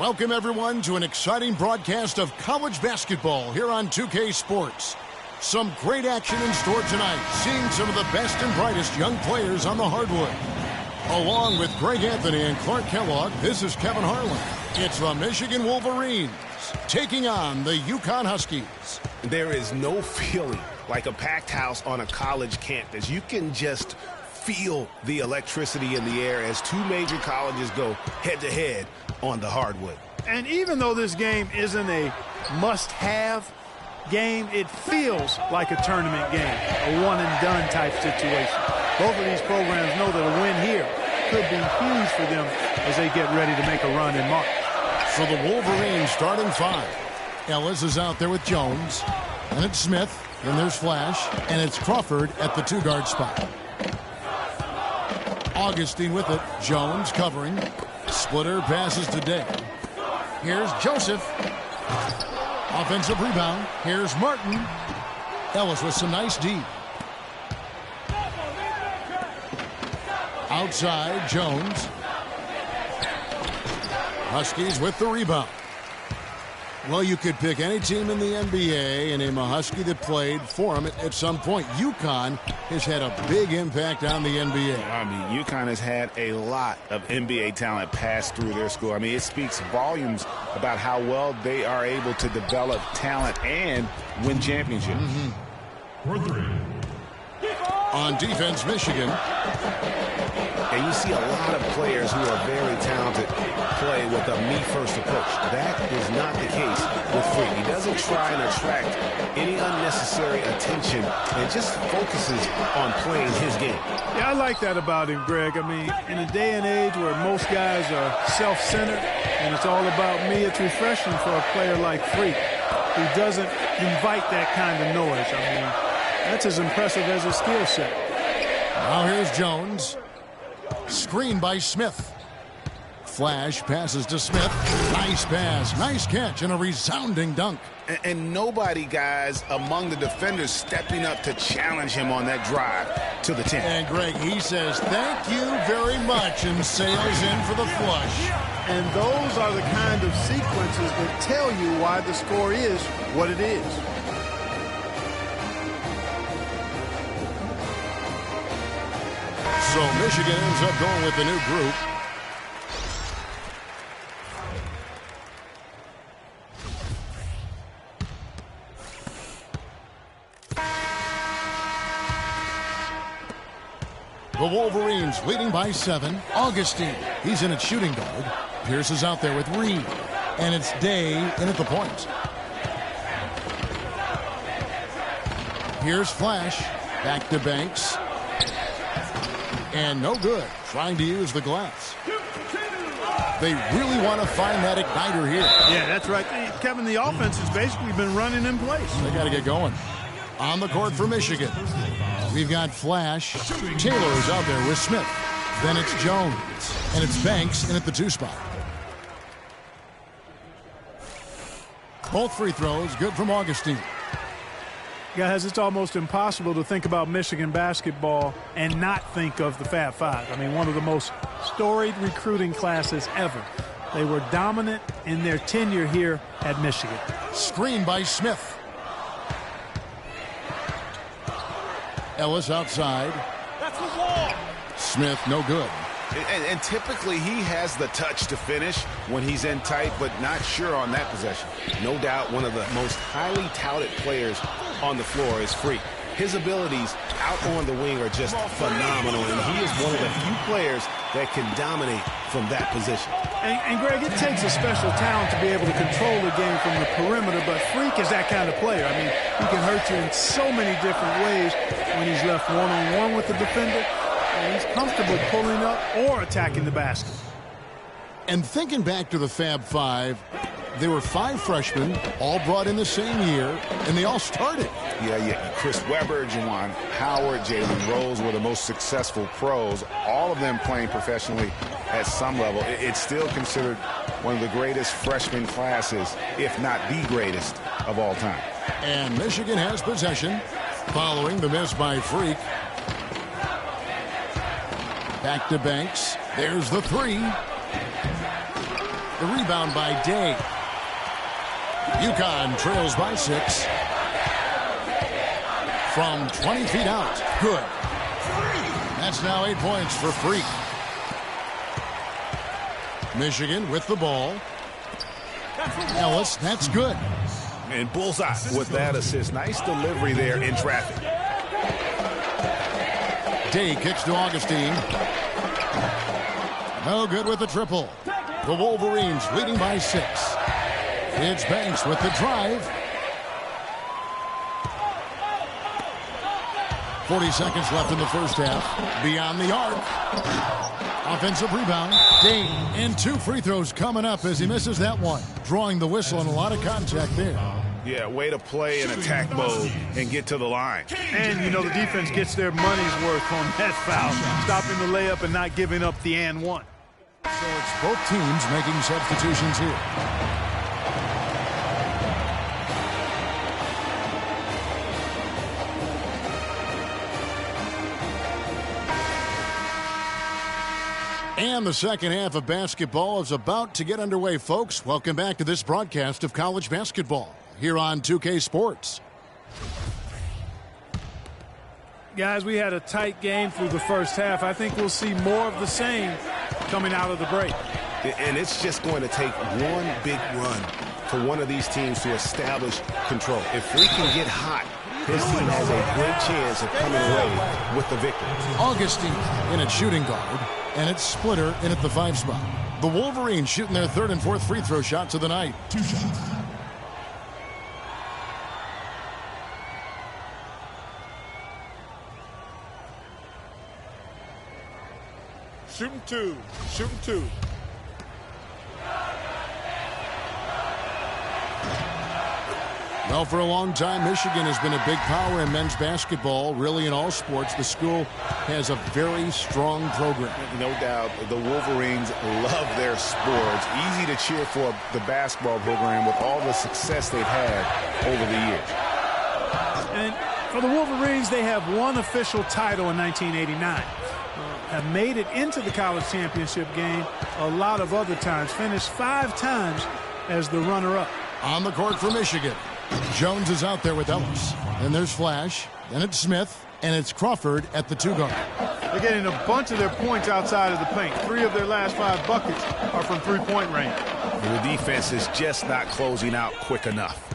Welcome, everyone, to an exciting broadcast of college basketball here on 2K Sports. Some great action in store tonight, seeing some of the best and brightest young players on the hardwood. Along with Greg Anthony and Clark Kellogg, this is Kevin Harlan. It's the Michigan Wolverines taking on the Uconn Huskies. There is no feeling like a packed house on a college campus. You can just feel the electricity in the air as two major colleges go head-to-head on the hardwood. And even though this game isn't a must-have game, it feels like a tournament game, a one-and-done type situation. Both of these programs know that a win here could be huge for them as they get ready to make a run in March. So the Wolverines starting five. Ellis is out there with Jones, and it's Smith, and there's Flash, and it's Crawford at the two-guard spot. Augustine with it. Jones covering. Splitter passes to Day. Here's Joseph. Offensive rebound. Here's Martin. Ellis with some nice D. Outside, Jones. Huskies with the rebound. Well, you could pick any team in the NBA and name a Husky that played for them at some point. Uconn has had a big impact on the NBA. I mean, Uconn has had a lot of NBA talent pass through their school. I mean, it speaks volumes about how well they are able to develop talent and win championships. For three. On defense, Michigan. And you see a lot of players who are very talented play with a me-first approach. That is not the case with Freak. He doesn't try and attract any unnecessary attention and just focuses on playing his game. Yeah, I like that about him, Greg. I mean, in a day and age where most guys are self-centered and it's all about me, it's refreshing for a player like Freak who doesn't invite that kind of noise. I mean, that's as impressive as his skill set. Now here's Jones. Screen by Smith. Flash passes to Smith. Nice pass, nice catch, and a resounding dunk. And nobody, guys, among the defenders stepping up to challenge him on that drive to the 10. And Greg, he says, thank you very much, and sails in for the flush. And those are the kind of sequences that tell you why the score is what it is. So Michigan ends up going with the new group. The Wolverines leading by 7. Augustine, he's in at shooting guard. Pierce is out there with Reed. And it's Day in at the point. Here's Flash. Back to Banks. And no good. Trying to use the glass. They really want to find that igniter here. Yeah, that's right. Kevin, the offense has basically been running in place. They got to get going. On the court for Michigan, we've got Flash. Taylor's out there with Smith. Then it's Jones. And it's Banks in at the 2 spot. Both free throws good from Augustine. Guys, it's almost impossible to think about Michigan basketball and not think of the Fab Five. I mean, one of the most storied recruiting classes ever. They were dominant in their tenure here at Michigan. Screen by Smith. Ellis outside. That's the wall. Smith, no good. And typically he has the touch to finish when he's in tight, but not sure on that possession. No doubt one of the most highly touted players on the floor is Freak. His abilities out on the wing are just phenomenal, and he is one of the few players that can dominate from that position. And Greg, it takes a special talent to be able to control the game from the perimeter, but Freak is that kind of player. I mean, he can hurt you in so many different ways when he's left one-on-one with the defender. And he's comfortable pulling up or attacking the basket. And thinking back to the Fab Five, there were 5 freshmen, all brought in the same year, and they all started. Yeah. Chris Webber, Juwan Howard, Jalen Rose were the most successful pros, all of them playing professionally at some level. It's still considered one of the greatest freshman classes, if not the greatest of all time. And Michigan has possession following the miss by Freak. Back to Banks. There's the 3. The rebound by Day. Uconn trails by 6. From 20 feet out. Good. That's now 8 points for Freak. Michigan with the ball. Ellis, that's good. And bullseye with that assist. Nice delivery there in traffic. Day kicks to Augustine. No good with the triple. The Wolverines leading by 6. It's Banks with the drive. 40 seconds left in the first half. Beyond the arc. Offensive rebound. Day. And 2 free throws coming up as he misses that one. Drawing the whistle and a lot of contact there. Yeah, way to play in attack mode and get to the line. And, you know, the defense gets their money's worth on that foul. Stopping the layup and not giving up the and one. So it's both teams making substitutions here. And the second half of basketball is about to get underway, folks. Welcome back to this broadcast of college basketball here on 2K Sports. Guys, we had a tight game through the first half. I think we'll see more of the same coming out of the break. And it's just going to take one big run for one of these teams to establish control. If we can get hot, his team has a great chance of coming away with the victory. Augustine in at shooting guard, and it's Splitter in at the 5 spot. The Wolverines shooting their 3rd and 4th free throw shots of the night. 2 shots. Shooting 2. Shooting 2. Well, for a long time, Michigan has been a big power in men's basketball, really in all sports. The school has a very strong program. No doubt, the Wolverines love their sports. Easy to cheer for the basketball program with all the success they've had over the years. And for the Wolverines, they have one official title in 1989. Have made it into the college championship game a lot of other times. Finished 5 times as the runner-up. On the court for Michigan, Jones is out there with Ellis. And there's Flash. Then it's Smith. And it's Crawford at the 2 guard. They're getting a bunch of their points outside of the paint. 3 of their last 5 buckets are from three-point range. The defense is just not closing out quick enough.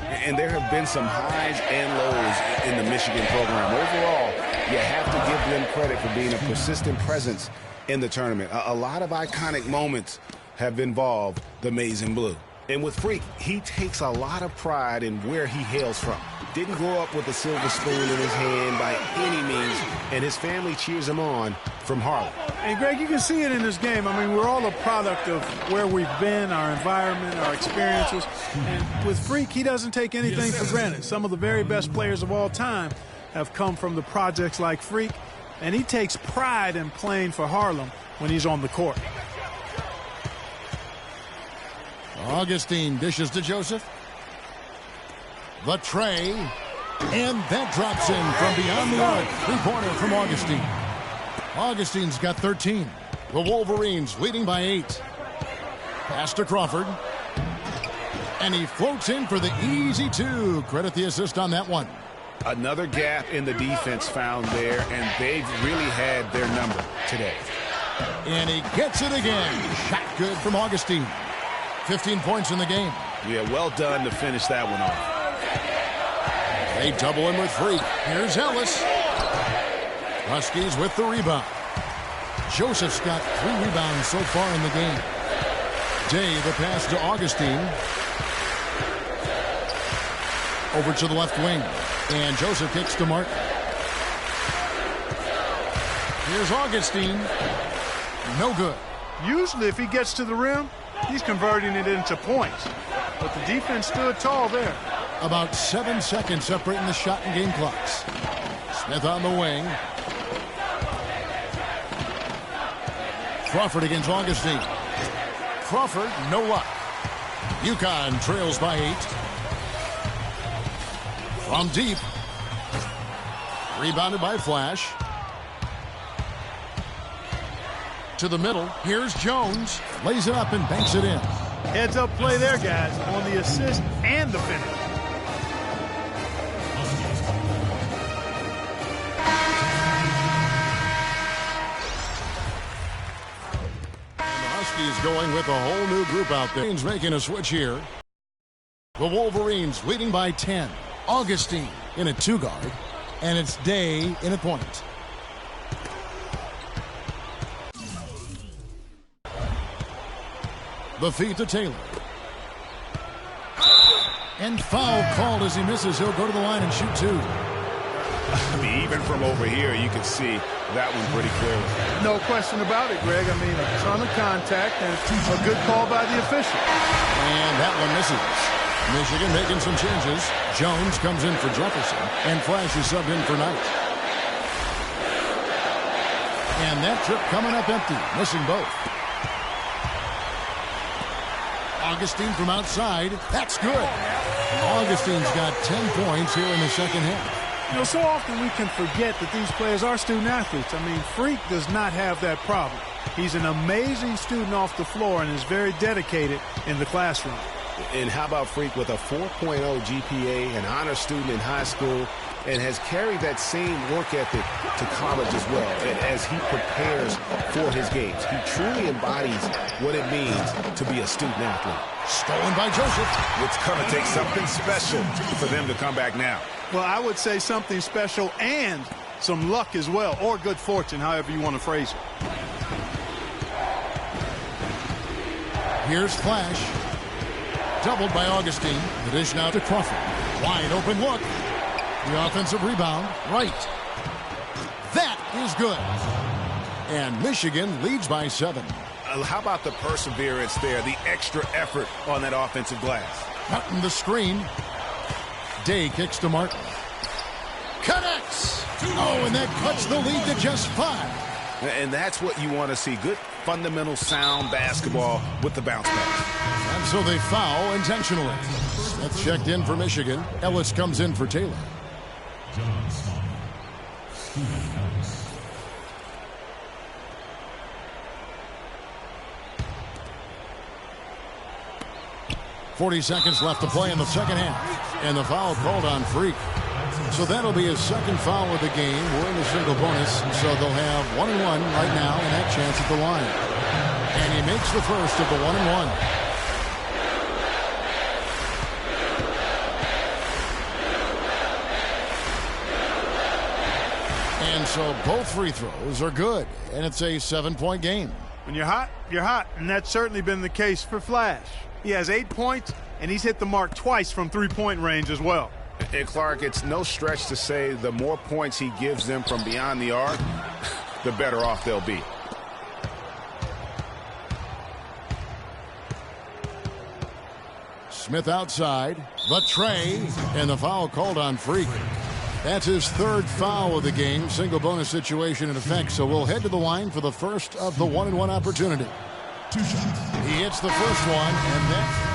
And there have been some highs and lows in the Michigan program. Overall, you have to give them credit for being a persistent presence in the tournament. A lot of iconic moments have involved the Maize and Blue. And with Freak, he takes a lot of pride in where he hails from. Didn't grow up with a silver spoon in his hand by any means, and his family cheers him on from Harlem. And, Greg, you can see it in this game. I mean, we're all a product of where we've been, our environment, our experiences. And with Freak, he doesn't take anything for granted. Some of the very best players of all time have come from the projects like Freak, and he takes pride in playing for Harlem when he's on the court. Augustine dishes to Joseph. The tray. And that drops in from beyond the arc. 3-pointer from Augustine. Augustine's got 13. The Wolverines leading by 8. Pass to Crawford. And he floats in for the easy 2. Credit the assist on that one. Another gap in the defense found there, and they've really had their number today. And he gets it again. Shot good from Augustine. 15 points in the game. Yeah, well done to finish that one off. They double him with Freak. Here's Ellis. Huskies with the rebound. Joseph's got 3 rebounds so far in the game. Day, the pass to Augustine. Over to the left wing. And Joseph kicks to Martin. Here's Augustine. No good. Usually, if he gets to the rim, he's converting it into points. But the defense stood tall there. About 7 seconds separating the shot and game clocks. Smith on the wing. Crawford against Augustine. Crawford, no luck. Uconn trails by 8. From deep. Rebounded by Flash. to the middle. Here's Jones. Lays it up and banks it in. Heads up play there, guys, on the assist and the finish. He's going with a whole new group out there. He's making a switch here. The Wolverines leading by 10. Augustine in a 2-guard. And it's Day in a point. The feed to Taylor. And foul called as he misses. He'll go to the line and shoot 2. Even from over here, you can see that one pretty clearly. No question about it, Greg. I mean, a ton of contact and a good call by the official. And that one misses. Michigan making some changes. Jones comes in for Jefferson, and Flash is subbed in for Knight. And that trip coming up empty, missing both. Augustine from outside. That's good. Augustine's got 10 points here in the second half. You know, so often we can forget that these players are student athletes. I mean, Freak does not have that problem. He's an amazing student off the floor and is very dedicated in the classroom. And how about Freak with a 4.0 GPA, an honor student in high school, and has carried that same work ethic to college as well as he prepares for his games. He truly embodies what it means to be a student athlete. Stolen by Joseph. It's going to take something special for them to come back now. Well, I would say something special and some luck as well, or good fortune, however you want to phrase it. Here's Flash. Doubled by Augustine. The dish now to Crawford. Wide open look. The offensive rebound. Right. That is good. And Michigan leads by 7. How about the perseverance there, the extra effort on that offensive glass? Martin the screen. Day kicks to Martin. Connects. Oh, and that cuts the lead to just 5. And that's what you want to see. Good, fundamental, sound basketball with the bounce pass. And so they foul intentionally. Smith checked in for Michigan. Ellis comes in for Taylor. 40 seconds left to play in the second half. And the foul called on Freak. So that'll be his second foul of the game. We're in the single bonus, so they'll have 1-1 right now and that chance at the line. And he makes the first of the 1-1. And so both free throws are good, and it's a 7-point game. When you're hot, and that's certainly been the case for Flash. He has 8 points, and he's hit the mark twice from three-point range as well. And Clark, it's no stretch to say the more points he gives them from beyond the arc, the better off they'll be. Smith outside, the tray, and the foul called on Freak. That's his third foul of the game. Single bonus situation in effect, so we'll head to the line for the first of the 1-1 opportunity. Two shots. He hits the first one, and that